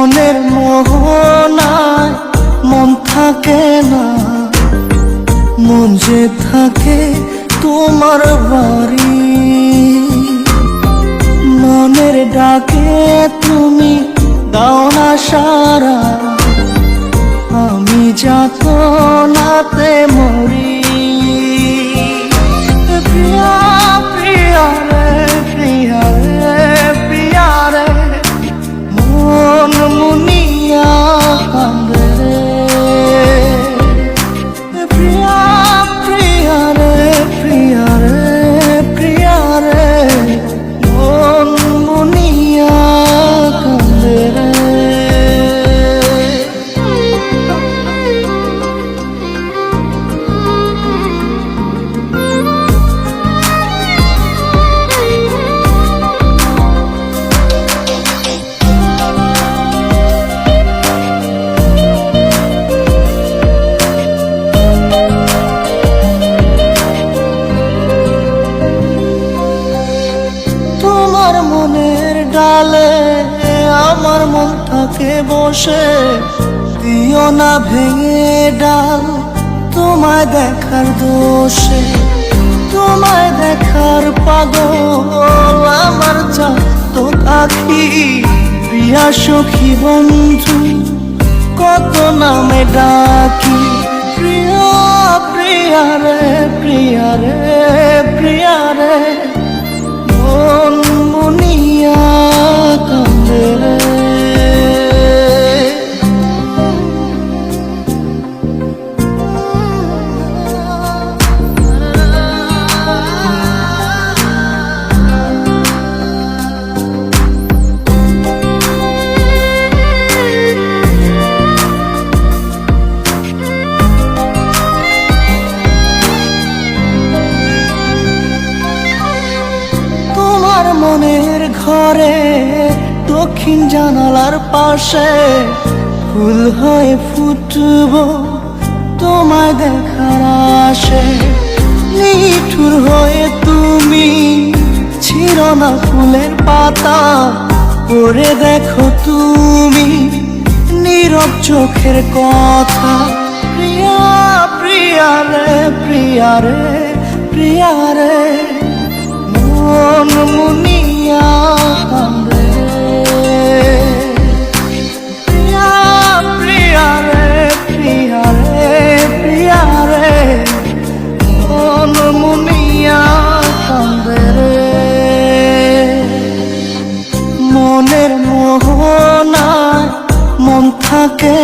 মনের মোহনায় মন থাকে না, মন যে থাকে তোমার বাড়ি। মনের ডাকে তুমি দাও না সারা, আমি যাতনাতে মরি। প্রিয়া প্রিয়া রে, প্রিয়া রে, প্রিয়া রে, মন মুনিয়া কান্দে রে। প্রিয়া প্রিয়া রে, প্রিয়া রে, প্রিয়া রে, মন মুনিয়া কান্দে রে। তোমার মনের ডালে আমার মন থাকে বসে, দিও না ভেঙে ডাল তোমায় দেখার দোষে। তোমায় দেখার পাগল আমার চাঁদ আখি। প্রিয়া সখী বন্ধু কত নামে ডাকি। প্রিয়া প্রিয়া রে, প্রিয়া রে, প্রিয়া রে, মন মুনিয়া কান্দে রে। মনের ঘরে দক্ষিণ জানালার পাশে ফুল হয়ে ফুটব তোমায় দেখার আশে। নিঠুর হয়ে তুমি ছিঁড়ো না ফুলের পাতা, পড়ে দেখো তুমি নীরব চোখের কথা। প্রিয়া প্রিয়া রে, প্রিয়া রে, প্রিয়া রে, মন মুনিয়া কান্দে। প্রিয়া প্রিয়া রে, প্রিয়া রে, প্রিয়া রে, মন মুনিয়া কান্দে রে। মনের মোহনায় মন থাকে